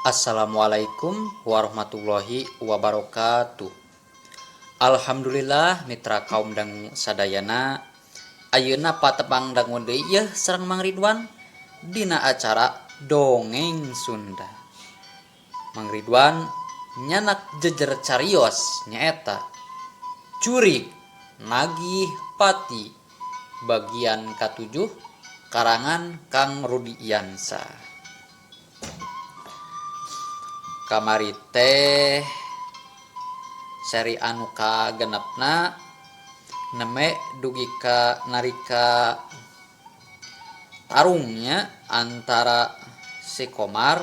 Assalamualaikum warahmatullahi wabarakatuh. Alhamdulillah mitra kaum dangu sadayana. Ayeuna patepang dangu deui yeuh sareng Mang Ridwan dina acara Dongeng Sunda. Mang Ridwan nyanak jejer carios nyaeta Curik Nagih Pati bagian katujuh karangan Kang Rudi Iansa. Kamari teh seri anu kagenepna neme dugi ka narika tarungnya antara si Komar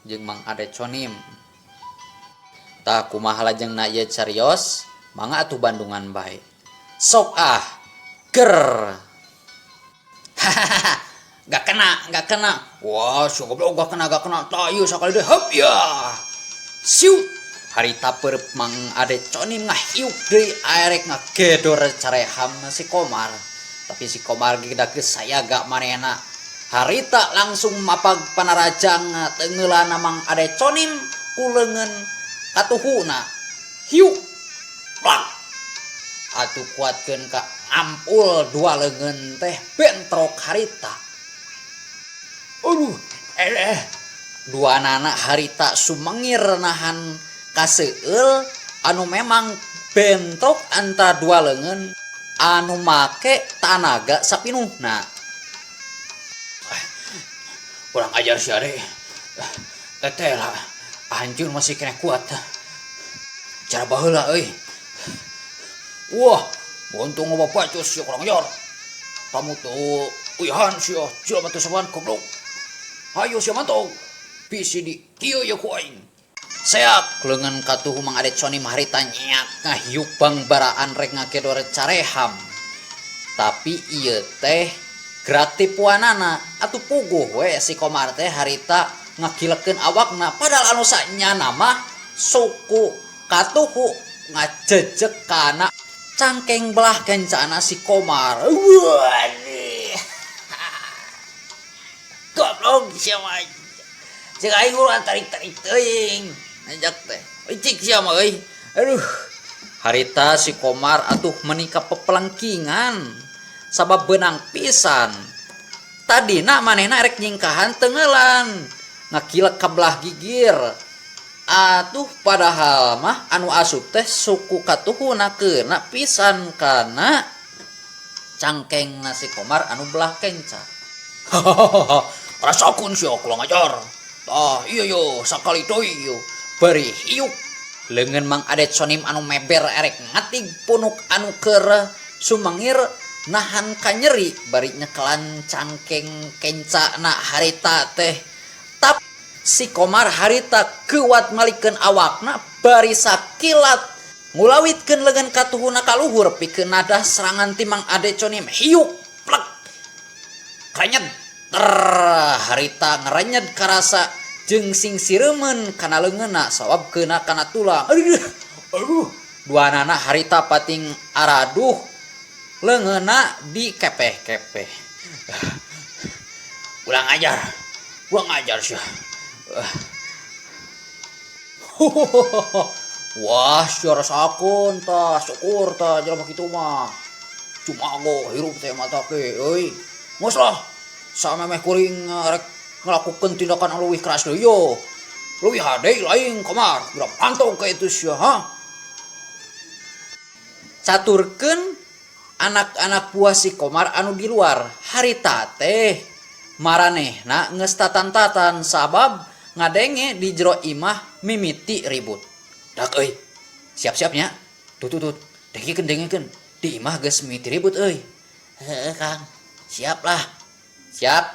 jeung Mang Ade Conim. Tah kumaha lajengna ieu carios mangga atuh bandungan bae. Sok ger. Gak kena. Wah, si goblok gak kena. Tah ieu sakali deui heup ya. Siu. Harita perep Mang Ade Conim ngahiuk deui arek ngagedor careham si Komar. Tapi si Komar gedak geus sayaga manehna. Harita langsung mapag panarajang teungeulana Mang Ade Conim ku leungeun katuhuna. Hiuk. Plak. Atuh kuatkeun ka ampul dua leungeun teh bentrok harita. Dua anak harita sumengir nahan kaseueul anu memang bentrok antara dua leungeun anu make tanaga sapinuhna. Kurang ajar si Ade. Teteh lah anjeun masih kena kuat. Cara baheula euy. Wah, untung bapak cus ya kurang ajar. Kamu tuh uyahan sia, jelema teh saban goblok. Hayu sia mantog. Bisi di kieu ya ku aing. Seak leungeun katuh Mang Ade Conim harita nyeak ngahiuk bangbaraan rek ngagedor careham. Tapi ieu teh gerak tipuanana atuh puguh we si Komar teh harita ngakilekeun awakna padahal anu sanyana mah suku katuhu ngajejeg kana cangkeng belah kencana si Komar. Goblok sia mah. Cek aing urang tarik-tarik teuing. Najak teh. Cik sia mah euy. Aduh. Harita si Komar atuh menika pepelengkingan. Sabab beunang pisan. Tadina manehna rek nyingkahan teungeulan. Ngakilek ka belah gigir. Atuh padahal mah anu asup teh suku katuhuna keuna pisan kana cangkeng nasi Komar anu belah kenca. Rasakeun sia kurang ajar. Tah iya yo sakali deui yo bari hiuk leungeun Mang Ade Conim anu meber erek ngatig punuk anu keur sumangir nahan ka nyeri bari nyekelan cangkeng kencana harita teh. Tapi si Komar harita kuat malikeun awakna bari sakilat ngulawitkeun leungeun katuhuna ka luhur pikeun nadah serangan ti Mang Ade Conim. Hiuk plek krenyed harita ngerenyed karasa jeung sing sireumeun kana leungeunna sawabkeuna kana tulang. Aduh dua anak harita pating araduh leungeunna dikepeh-kepeh. Ulang ajar sia. Wah sia rasakeun tah syukur tah jelema kitu mah. Cumago hirup teh mata ke euy. Mos lah samemeh kuring rek ngelakukeun tindakan anu leuwih keras deui yo. Leuwih hade lain Komar, geura pantog ka itu sia ha. Caturkeun anak-anak buah si Komar anu di luar, harita teh maranehna geus tatan-tatan sabab ngadenge di jero imah mimiti ribut. Dak euy. Siap-siap nya. Tut. Dengikeun. Di imah geus mimiti ribut euy. Heueuh Kang. Siap lah. Siap.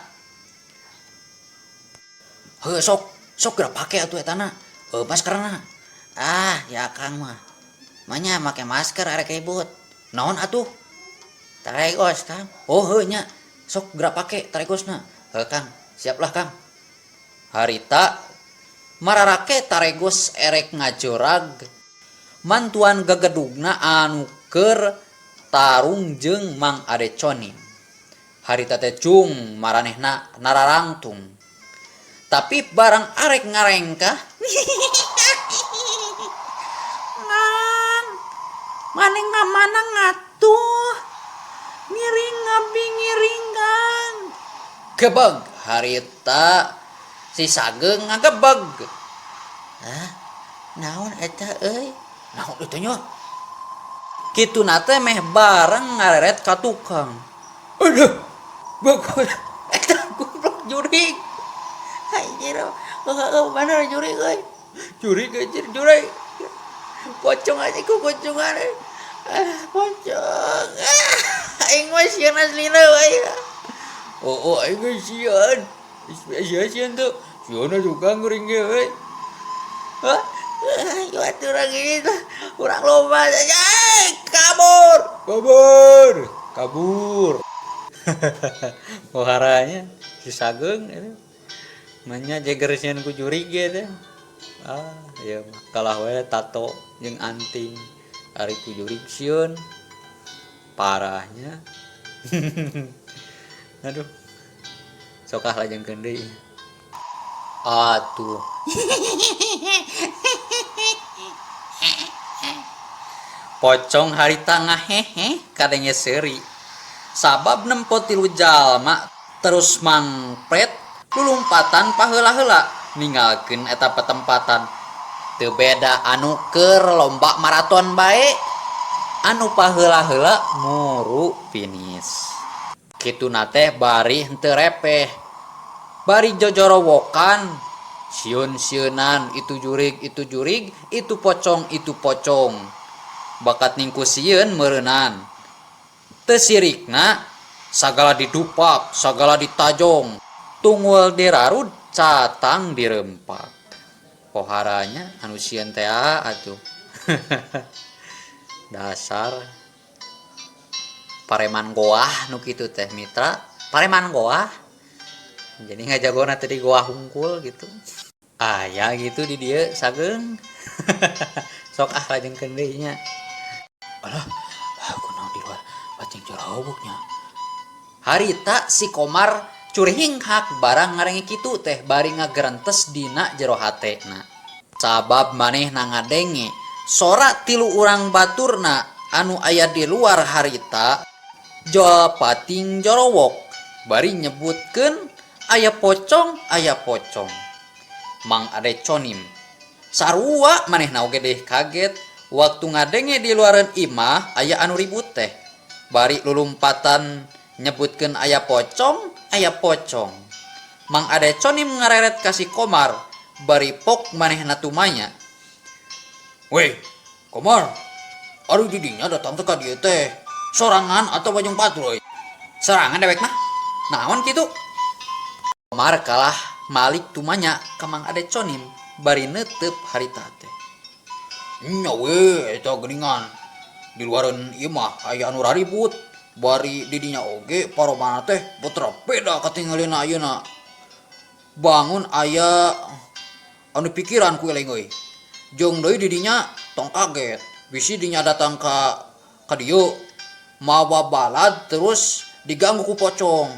Heuh sok geura pake atuh etana. Maskerna. Ya Kang mah. Manya make masker arek ribut. Naon atuh? Taregos Kang. Oh heuh nya. Sok geura pake taregosna. Heuh Kang. Siap lah Kang. Harita mararake taregos erek ngajorag mantuan gagedugna anu keur tarung jeung Mang Ade Conim. Harita teh cung maranehna nararangtung. Tapi barang arek ngarengkah ngang maning mana ngatuh ngiring ngabdi ngiringan gebeg harita si Sageng ngagebeg. Naon eta euy? Naon eta nya? Kituna teh meh bareng ngareret ka tukang. Aduh, bagus. Eta goblok jurig. Anjir, mana jurig euy? Jurig anjir jurig. Pocong aja ku pocongan. Pocong. Aing mah sieun aslina we. Oh, aing mah sieun. Sieun tuh. Sieun juga ngeuring ge we. Hah? Yo atuh gitu. Urang lomba saja. Kabur. Poharanya si Sageng itu. Manya jegersian ku jurig ge teh. Ya kalah we tato jeung anting. Ari ku jurig sieun. Parahnya. Aduh. Sokah lajengkeun deui. Atuh. Pocong harita ngahehe kadenge seuri. Sabab nempo tilu jalma terus mangpret lulumpatan paheula-heula ninggalkeun eta petempatan. Teu beda anu keur lomba maraton bae. Anu paheula-heula muru finish. Kituna teh bari henteu repeh. Bari jojorowokan, sieun-sieunan itu jurig, itu pocong. Bakat ningku sieun meureunnan. Teu sirikna sagala didupak, sagala ditajong. Tunggul dirarud, catang dirempak. Poharanya anu sieun teh atuh. Dasar pareman goah nu kitu teh mitra, pareman goah. Jadi ngajagona tadi goah hungkul gitu. Ya gitu di dieu Sageng. Sok lajengkeun deui nya. Alah, kunaon di luar pacing joroboknya. Harita si Komar curhinghak barang ngarenge kitu teh bari ngagerentes dina jero hatena. Sabab manehna ngadenge sora tilu urang baturna anu aya di luar harita jol pating jorowok bari nyebutkeun aya pocong. Mang Ade Conim sarua manehna oge deh kaget waktu ngadenge di luareun imah aya anu ribut teh bari lulumpatan nyebutkeun aya pocong. Mang Ade Conim ngareret ka si Komar bari pok manehna tumanya. Weh, Komar, ari di dinya datang teh ka dieu teh sorangan atau bajong patrul? Sorangan dewek mah. Naon kitu? Komar kalah malik tumanya ka Mang Ade Conim bari neuteup harita teh. Nya we eta geuningan. Di luareun ieu mah aya anu raribut, bari di dinya oge paromana teh putra beda katingalina ayeuna. Bangun aya anu pikiran ku eleng euy. Jeung deui di dinya tong kaget. Bisi dinya datang ka dieu mawa balad terus diganggu ku pocong.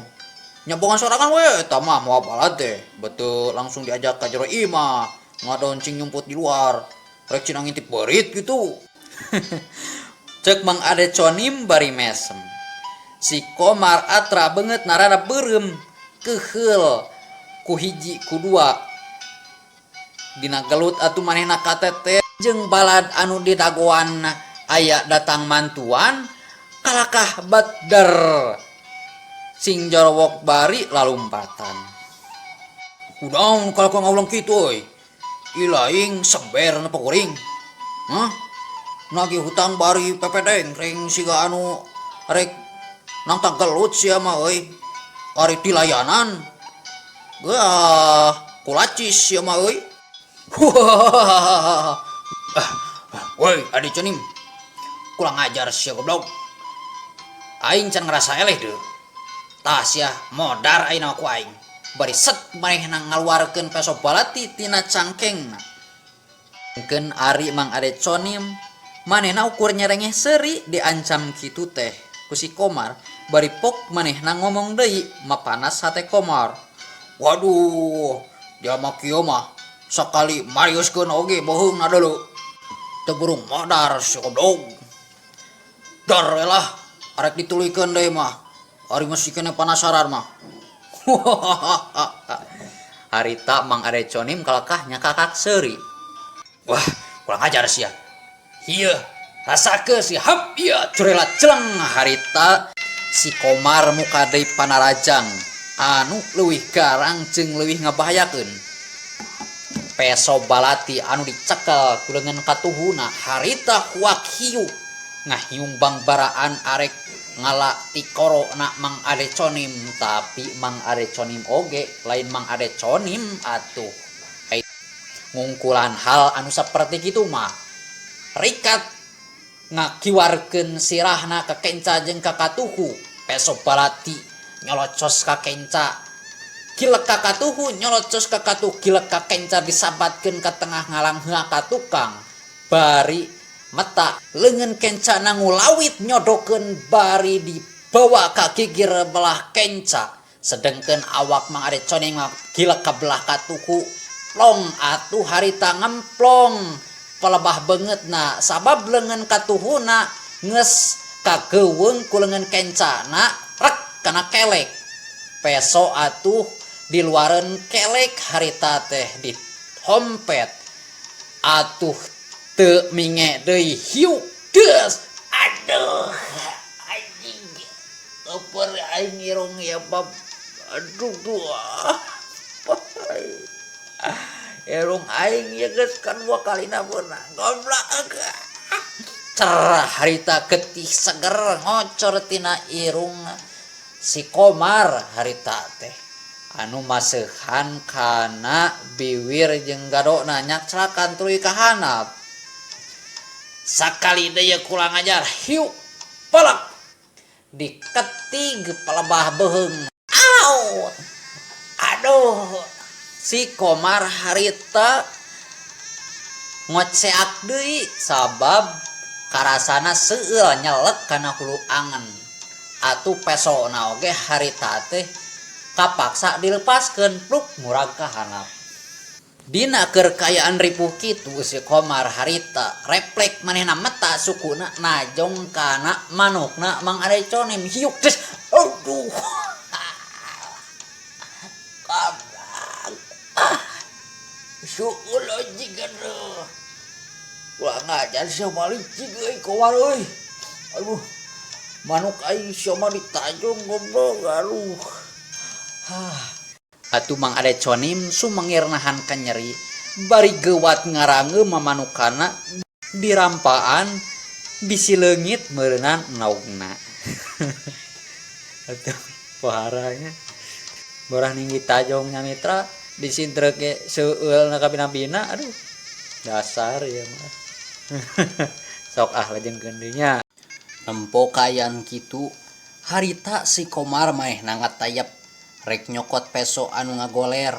Nyambungan sorangan we eta mah mawa balad teh. Betul langsung diajak ka jero imah. Ngadoncing nyumput di luar. Rek cenah ngintip beurit gitu. Ceuk Mang Ade Conim bari mesem. Si Komar atra beungeut narada beureum keheul ku hiji ku dua. Dina gelut atuh manehna katete jeung balad anu didagoan aya datang mantuan kalakah badar. Sing jorowok bari lalumpatan. Kunaon kalau kau ngaulang kitu euy? Ilaing sember na pakuring. Hah? Nagih hutang bari pepedeng ring siga anu rek nang tanggelut sia mah euy. Ari tilayanan. Kulacis sia mah euy. Woi, Ade Conim. Kurang ajar sia goblok. Aing can ngerasa eleh deu. Tah sia modar ayeuna ku aing. Bari set manehna ngaluarkeun peso balati tina cangkengna. Engkeun ari Mang Ade Conim manehna ukur nyerengeh seuri diancam kitu teh ku si Komar bari pok manehna ngomong deui mapanas hate Komar. Waduh, dia mah kieu mah sakali mariuskeun oge boheungna deuleu teu burung modar si odog dar lah arek ditulikeun deui mah ari masih kene penasaran mah. Harita Mang Adeconim kalekah nya kakak seuri. Wah, kurang ajar sia. Ieu, rasakeun si hap ieu curelat celeng harita si Komar muka deui panarajang anu leuwih garang jeung leuwih ngabahayakeun. Peso balati anu dicekel ku leungeun katuhuna harita huak hiu ngahiung bangbaraan arek ngala tikoro na Mang Adeconim tapi Mang Adeconim oge lain Mang Adeconim atuh ngungkulan hal anu saperti kitu mah rikat ngakiwarkeun sirahna ka kenca jeung ka katuhu peso balati nyolocos ka kenca kilek ka katuhu nyolocos ka katuh kilek ka kenca disabatkeun ka tengah ngalangheuh ka tukang bari mata leungeun kenca ngulawit nyodokeun bari dibawa ka gigir belah kenca sedengkeun awak Mang Adeconim gilek ka belah katuhu long atuh harita ngemplong pelebah beungeutna sabab leungeun katuhuna geus kageuweung ku leungeun kencana rek kana kelek peso atuh di luareun kelek harita teh dihompet atuh teu minge deui hiu deus aduh anjing lapar aing irung ya bab aduh irung aing ya geus kadua kalina beunang goblok cerah harita getih seger ngocor tina irung si Komar harita teh anu maseuhan kana biwir jeung gadona nyak celakan tuluy ka handap sakali deui kurang ajar hiu palak diketig pelebah beheung au aduh si Komar harita ngoceak deui sabab karasana seueul nyelek kana hulu angen atuh pesona oge harita teh kapaksa dilepaskeun pluk murag ka handap dina keur kayaan ripuh kitu si Komar harita refleks manehna mata sukuna najong kana manukna Mang Adeconim hiuk des aduh kabrak suul jigan kurang ajar sia malicig euy Komar euy aduh manuk aing sia mah ditajong goblok aduh atuh Mang Adeconim sumengir nahan ka nyeri bari geuwat ngarangeum mamanukana dirampaan bisi leungit meureunna naugna atuh paharanya borah ninggi tajong nya mitra disintreuk ge seueulna ka bina-bina aduh dasar ya mah sok lajengkeun deui nya nempo kayan kitu harita si Komar manehna ngatayap rek nyokot peso anu ngagoler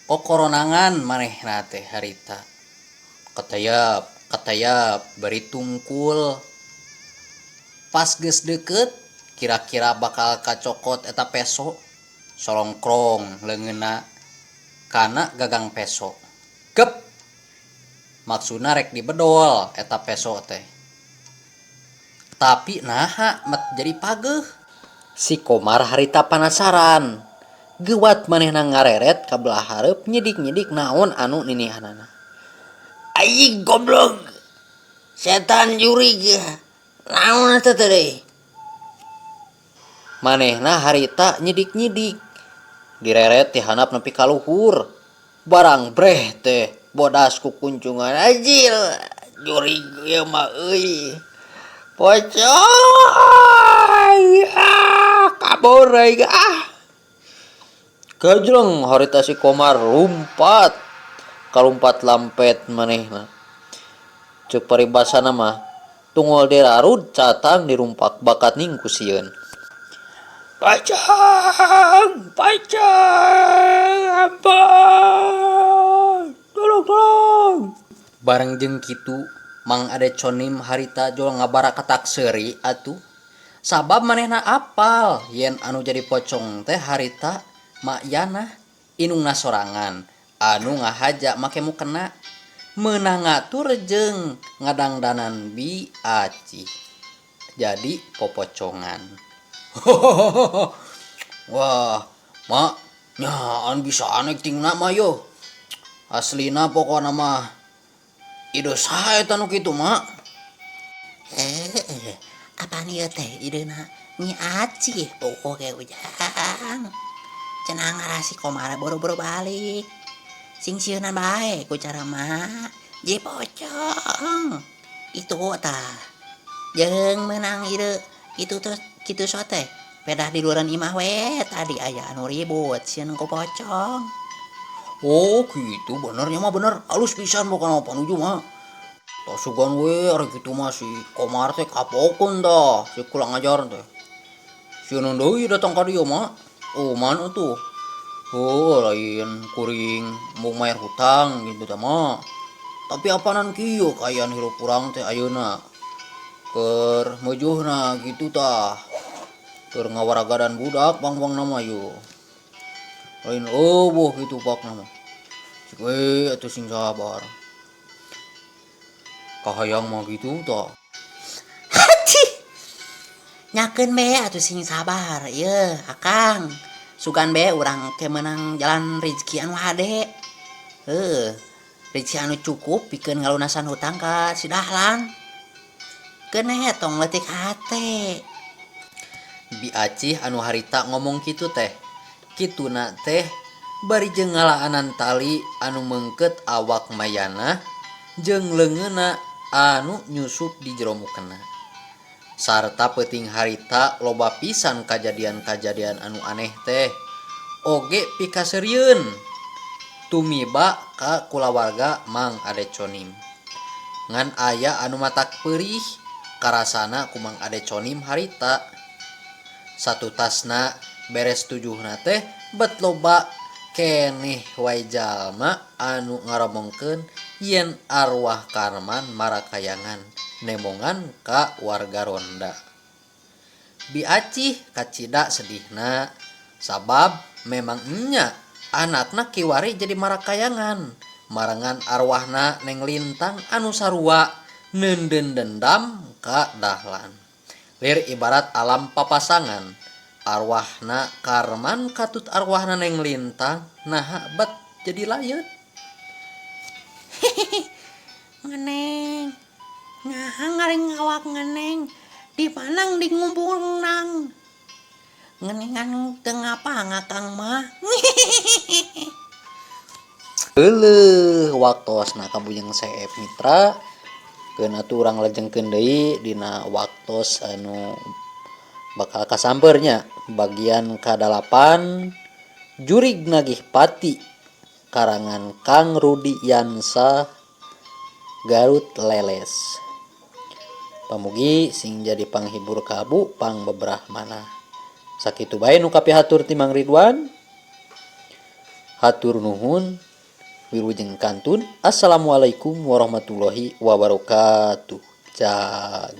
kokoronangan manehna teh harita katayap bari tungkul pas geus deukeut kira-kira bakal kacokot eta peso solongkrong leungeunna kana gagang peso gep maksudna rek dibedol eta peso teh tapi naha met jadi pageuh si Komar harita penasaran geuwat manehna ngareret ka belah hareup nyidik-nyidik naon anu ninihanana aing goblok setan jurig naon eta teh deui manehna harita nyidik-nyidik direret ti handap nepi ka luhur barang breh teh bodas ku kuncungan anjir jurig ieu mah euy pocoy kabur aing gajleng harita si Komar lumpat kalumpat lampet manehna ceuk paribasana mah tungul dirarud catang dirumpak bakat ning ku sieun pacang ampun tolong bareng jeung kitu Mang Adeconim harita jol ngabara katak seuri atuh sabab manehna apal yen anu jadi pocong teh harita mak yana inungna sorangan anu ngahaja make mukena meunang ngatur jeung ngadangdanan Bi Aci jadi popocongan. Wah, mak nyaan bisa actingna mah yo. Aslina pokona mah ide saha eta nu kitu mak. Apa nih teh idena Nyi Aci pokoknya ujang cenah ngarasi komara boro-boro balik sing sieunan bae ku cara mah je pocong itu tah jeung menang ide itu tuh kitu sote pedah di luaran imah we tadi aya anu ribut sieun ku pocong. Oh gitu benernya mah bener halus pisan pokona panuju mah. Tak sugan we ari kitu mah si Komar teh kapokeun dah si kurang ajar teh. Sieun deui datang ka dieu mah. Oh mana tuh? Oh lain kuring mau mayar hutang gitu teh mah. Tapi apanan kieu kayaan hirup urang teh ayeuna. Keur meujuhna gitu tah. Keur ngawaragadan budak bang-bang nama yo. Lain eueuh gitu pak nama. Cik we atuh sing sabar. Kahayang mah gitu tah. Nyakeun be atuh sing sabar ieu Akang sugan be urang ke menang jalan rezeki anu hade rezeki anu cukup pikeun ngalunasan hutang ka si Dahlan keuneh tong leutik hate. Bi Acih anu harita ngomong kitu teh kituna teh bari jeung ngalaanan tali anu meungkeut awak mayana jeung leungeunna anu nyusup di jero mukena sarta peuting harita loba pisan kajadian-kajadian anu aneh teh oge pikaseurieun tumiba ka kulawarga Mang Adeconim ngan aya anu matak peurih karasana ku Mang Adeconim harita satu tasna beres tujuhna teh bet loba keneh wae jalma anu ngaromongkeun yen arwah Karman marakayangan nemongan ka warga ronda. Bi Acih kacida sedihna sabab memang nya anakna kiwari jadi marakayangan marangan arwahna Neng Lintang anu sarua neundeun dendam ka Dahlan. Lir ibarat alam papasangan arwahna Karman katut arwahna Neng Lintang nah bet jadi layeut. Ngeneng ngahang ngaring ngawak ngeneng dipanang di ngumpul nang ngenengan teu ngapa ngakang mah. Heuleuh waktosna kabuyeng Seep Mitra keun atuh urang lajengkeun deui dina waktos anu bakal kasampeurnya bagian ka-8 Jurig Nagih Pati karangan Kang Rudi Yansa Garut Leles. Pamugi sing jadi panghibur kabu pang bebrahmana. Sakitu bae nu kapihatur ti Mang Ridwan. Hatur nuhun. Wilujeng kantun. Assalamualaikum warahmatullahi wabarakatuh. Jag.